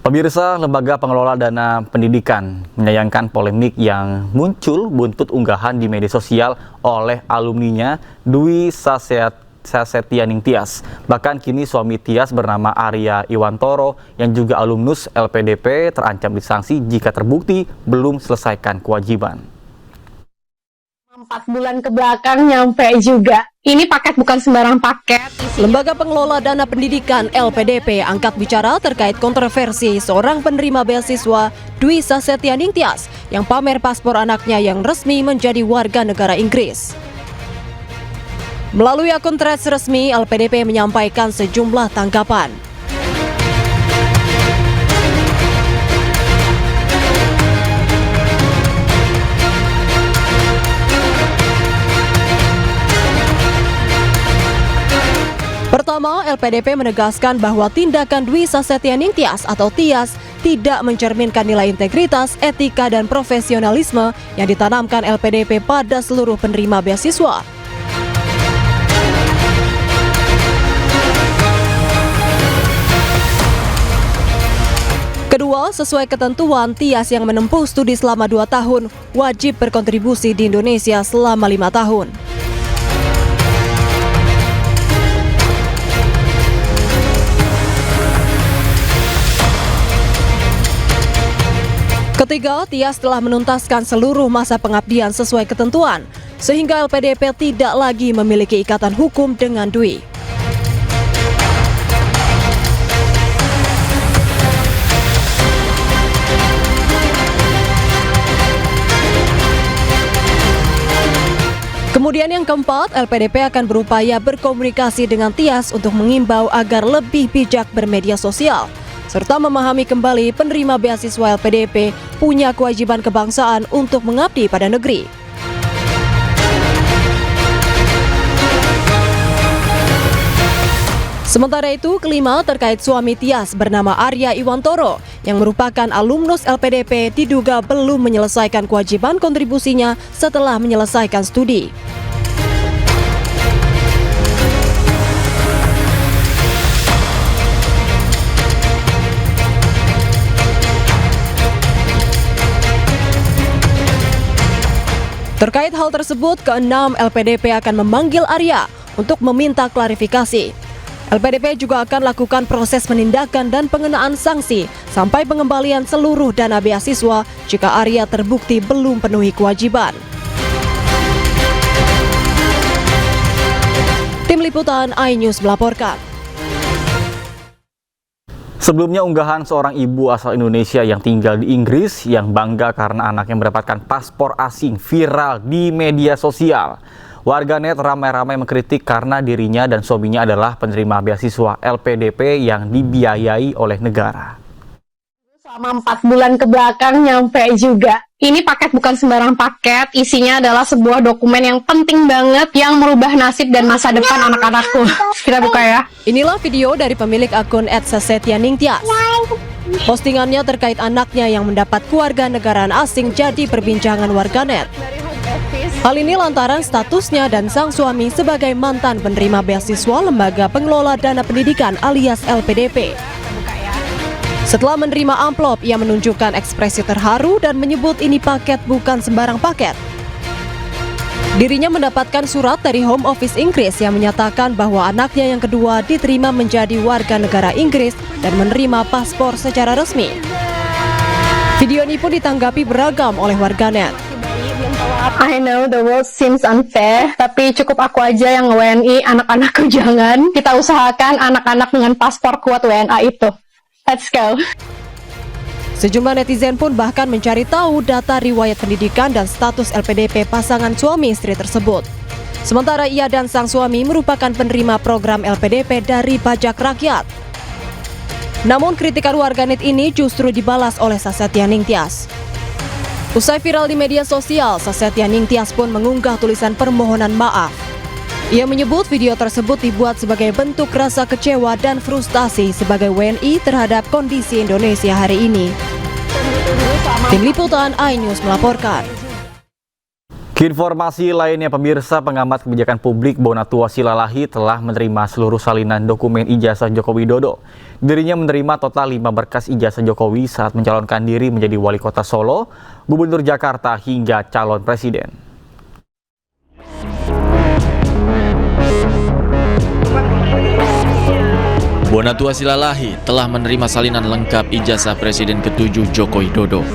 Pemirsa, Lembaga Pengelola Dana Pendidikan menyayangkan polemik yang muncul buntut unggahan di media sosial oleh alumninya Dwi Sasetyaning Tias. Bahkan kini suami Tias bernama Arya Iwantoro yang juga alumnus LPDP terancam disanksi jika terbukti belum selesaikan kewajiban. 4 bulan ke belakang nyampe juga. Ini paket bukan sembarang paket. Lembaga Pengelola Dana Pendidikan LPDP angkat bicara terkait kontroversi seorang penerima beasiswa Dwi Sasetyaning Tias yang pamer paspor anaknya yang resmi menjadi warga negara Inggris. Melalui akun Threads resmi, LPDP menyampaikan sejumlah tanggapan. Pertama, LPDP menegaskan bahwa tindakan Dwi Sasetyaning Tias atau Tias tidak mencerminkan nilai integritas, etika, dan profesionalisme yang ditanamkan LPDP pada seluruh penerima beasiswa. Kedua, sesuai ketentuan, Tias yang menempuh studi selama 2 tahun wajib berkontribusi di Indonesia selama 5 tahun. Ketiga, Tias telah menuntaskan seluruh masa pengabdian sesuai ketentuan, sehingga LPDP tidak lagi memiliki ikatan hukum dengan Dwi. Kemudian yang keempat, LPDP akan berupaya berkomunikasi dengan Tias untuk mengimbau agar lebih bijak bermedia sosial, serta memahami kembali penerima beasiswa LPDP punya kewajiban kebangsaan untuk mengabdi pada negeri. Sementara itu, kelima terkait suami Tias bernama Arya Iwantoro yang merupakan alumnus LPDP diduga belum menyelesaikan kewajiban kontribusinya setelah menyelesaikan studi. Terkait hal tersebut, keenam LPDP akan memanggil Arya untuk meminta klarifikasi. LPDP juga akan lakukan proses penindakan dan pengenaan sanksi sampai pengembalian seluruh dana beasiswa jika Arya terbukti belum penuhi kewajiban. Tim Liputan iNews melaporkan. Sebelumnya, unggahan seorang ibu asal Indonesia yang tinggal di Inggris yang bangga karena anaknya mendapatkan paspor asing viral di media sosial. Warganet ramai-ramai mengkritik karena dirinya dan suaminya adalah penerima beasiswa LPDP yang dibiayai oleh negara. Selama 4 bulan ke belakang nyampe juga. Ini paket bukan sembarang paket, isinya adalah sebuah dokumen yang penting banget yang merubah nasib dan masa depan anak-anakku. Kita buka ya. Inilah video dari pemilik akun @Sasetyaning Tias. Postingannya terkait anaknya yang mendapat kewarganegaraan asing jadi perbincangan warganet. Hal ini lantaran statusnya dan sang suami sebagai mantan penerima beasiswa Lembaga Pengelola Dana Pendidikan alias LPDP. Setelah menerima amplop, ia menunjukkan ekspresi terharu dan menyebut ini paket bukan sembarang paket. Dirinya mendapatkan surat dari Home Office Inggris yang menyatakan bahwa anaknya yang kedua diterima menjadi warga negara Inggris dan menerima paspor secara resmi. Video ini pun ditanggapi beragam oleh warganet. I know the world seems unfair, tapi cukup aku aja yang WNI, anak-anakku jangan. Kita usahakan anak-anak dengan paspor kuat WNA itu. Let's go. Sejumlah netizen pun bahkan mencari tahu data riwayat pendidikan dan status LPDP pasangan suami istri tersebut. Sementara ia dan sang suami merupakan penerima program LPDP dari pajak rakyat. Namun kritikan warganet ini justru dibalas oleh Sasetyaning Tias. Usai viral di media sosial, Sasetyaning Tias pun mengunggah tulisan permohonan maaf. Ia menyebut video tersebut dibuat sebagai bentuk rasa kecewa dan frustasi sebagai WNI terhadap kondisi Indonesia hari ini. Tim Liputan iNews melaporkan. Informasi lainnya, pemirsa, pengamat kebijakan publik Bonatua Silalahi telah menerima seluruh salinan dokumen ijazah Joko Widodo. Dirinya menerima total 5 berkas ijazah Jokowi saat mencalonkan diri menjadi wali kota Solo, gubernur Jakarta, hingga calon presiden. Bonatua Silalahi telah menerima salinan lengkap ijazah Presiden ke-7 Joko Widodo.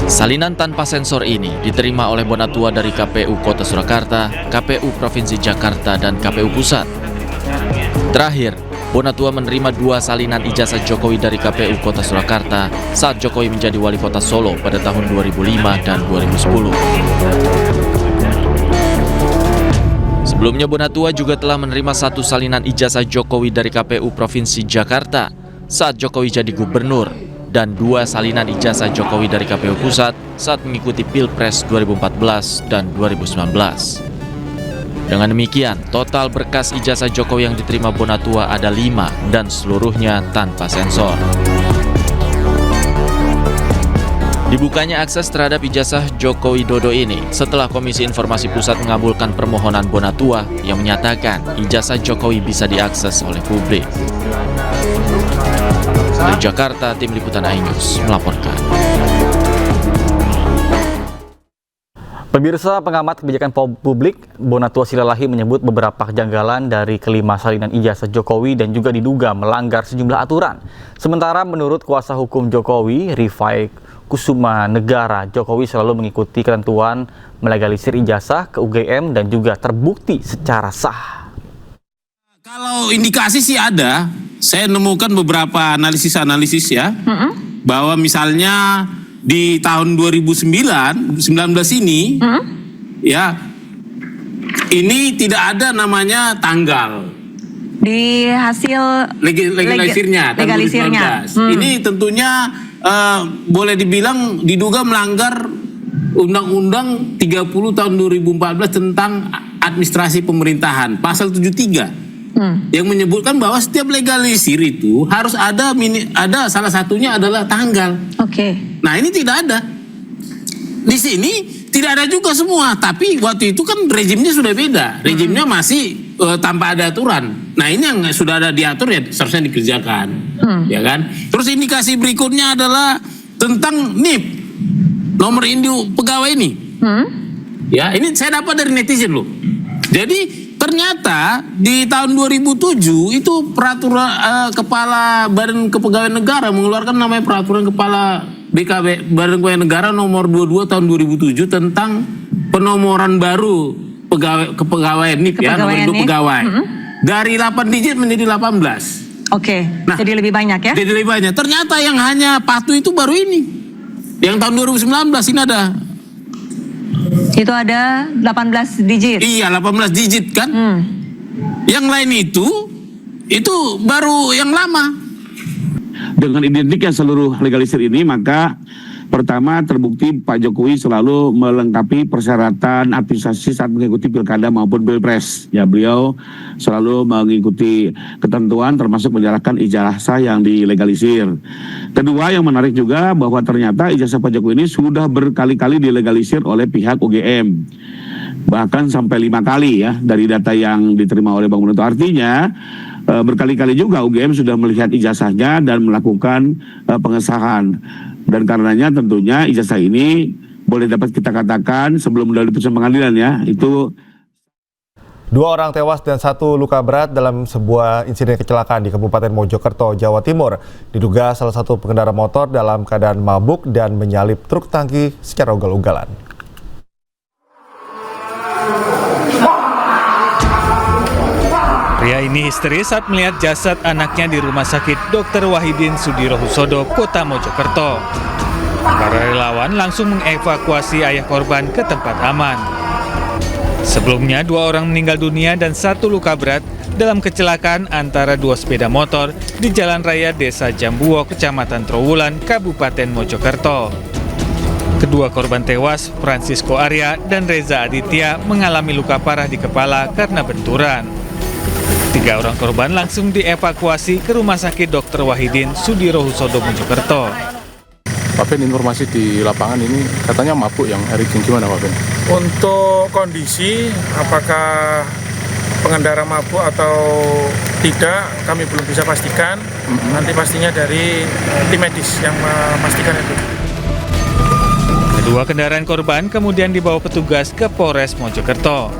Salinan tanpa sensor ini diterima oleh Bonatua dari KPU Kota Surakarta, KPU Provinsi Jakarta, dan KPU Pusat. Terakhir, Bonatua menerima 2 salinan ijazah Jokowi dari KPU Kota Surakarta saat Jokowi menjadi wali kota Solo pada tahun 2005 dan 2010. Sebelumnya, Bonatua juga telah menerima 1 salinan ijazah Jokowi dari KPU Provinsi Jakarta saat Jokowi jadi gubernur, dan 2 salinan ijazah Jokowi dari KPU Pusat saat mengikuti Pilpres 2014 dan 2019. Dengan demikian, total berkas ijazah Jokowi yang diterima Bonatua ada 5 dan seluruhnya tanpa sensor. Dibukanya akses terhadap ijazah Joko Widodo ini setelah Komisi Informasi Pusat mengabulkan permohonan Bonatua yang menyatakan ijazah Jokowi bisa diakses oleh publik. Dari Jakarta, Tim Liputan iNews melaporkan. Pemirsa, pengamat kebijakan publik Bonatua Silalahi menyebut beberapa kejanggalan dari kelima salinan ijazah Jokowi dan juga diduga melanggar sejumlah aturan. Sementara menurut kuasa hukum Jokowi, Rifai Kusuma Negara, Jokowi selalu mengikuti ketentuan melegalisir ijazah ke UGM dan juga terbukti secara sah. Kalau indikasi sih ada, saya nemukan beberapa analisis ya, bahwa misalnya di tahun 2019 ini, ya, ini tidak ada namanya tanggal di hasil legalisirnya tahun 2019. Ini tentunya boleh dibilang diduga melanggar Undang-Undang 30 tahun 2014 tentang administrasi pemerintahan, pasal 73. Yang menyebutkan bahwa setiap legalisir itu harus ada salah satunya adalah tanggal. Oke. Nah, ini tidak ada. Di sini tidak ada juga semua, tapi waktu itu kan rejimnya sudah beda. Rejimnya masih tanpa ada aturan. Nah, ini yang sudah ada diatur ya seharusnya dikerjakan. Ya kan? Terus indikasi berikutnya adalah tentang NIP, nomor induk pegawai ini. Ya, ini saya dapat dari netizen loh. Jadi ternyata di tahun 2007 itu peraturan Kepala Badan Kepegawaian Negara mengeluarkan namanya peraturan Kepala BKB Badan Kepegawaian Negara nomor 22 tahun 2007 tentang penomoran baru kepegawaian NIP ya, nomor induk pegawai. Dari 8 digit menjadi 18. Oke. Nah, jadi lebih banyak ya? Jadi lebih banyak. Ternyata yang hanya patuh itu baru ini. Yang tahun 2019 ini ada. Itu ada 18 digit. Iya, 18 digit kan. Yang lain itu baru yang lama. Dengan identik yang seluruh legalisir ini, maka pertama terbukti Pak Jokowi selalu melengkapi persyaratan administrasi saat mengikuti pilkada maupun pilpres. Ya, beliau selalu mengikuti ketentuan termasuk menyerahkan ijazah yang dilegalisir. Kedua, yang menarik juga bahwa ternyata ijazah Pak Jokowi ini sudah berkali-kali dilegalisir oleh pihak UGM. Bahkan sampai 5 kali ya dari data yang diterima oleh Bang Bonatua. Artinya berkali-kali juga UGM sudah melihat ijazahnya dan melakukan pengesahan. Dan karenanya tentunya ijazah ini boleh dapat kita katakan sebelum dari putusan pengadilan ya, itu 2 orang tewas dan 1 luka berat dalam sebuah insiden kecelakaan di Kabupaten Mojokerto, Jawa Timur. Diduga salah satu pengendara motor dalam keadaan mabuk dan menyalip truk tangki secara ugal-ugalan. Pria ini histeris saat melihat jasad anaknya di Rumah Sakit Dr. Wahidin Sudirohusodo, Kota Mojokerto. Para relawan langsung mengevakuasi ayah korban ke tempat aman. Sebelumnya 2 orang meninggal dunia dan 1 luka berat dalam kecelakaan antara 2 sepeda motor di Jalan Raya Desa Jambuwo, Kecamatan Trowulan, Kabupaten Mojokerto. Kedua korban tewas, Francisco Arya dan Reza Aditya, mengalami luka parah di kepala karena benturan. 3 orang korban langsung dievakuasi ke Rumah Sakit Dr. Wahidin Sudirohusodo, Mojokerto. Pak Ben, informasi di lapangan ini katanya mabuk yang Erick, gimana Pak Ben? Untuk kondisi apakah pengendara mabuk atau tidak kami belum bisa pastikan. Nanti pastinya dari tim medis yang memastikan itu. Kedua kendaraan korban kemudian dibawa petugas ke Polres Mojokerto.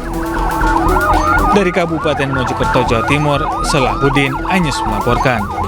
Dari Kabupaten Mojokerto, Jawa Timur, Salahuddin Anyus melaporkan.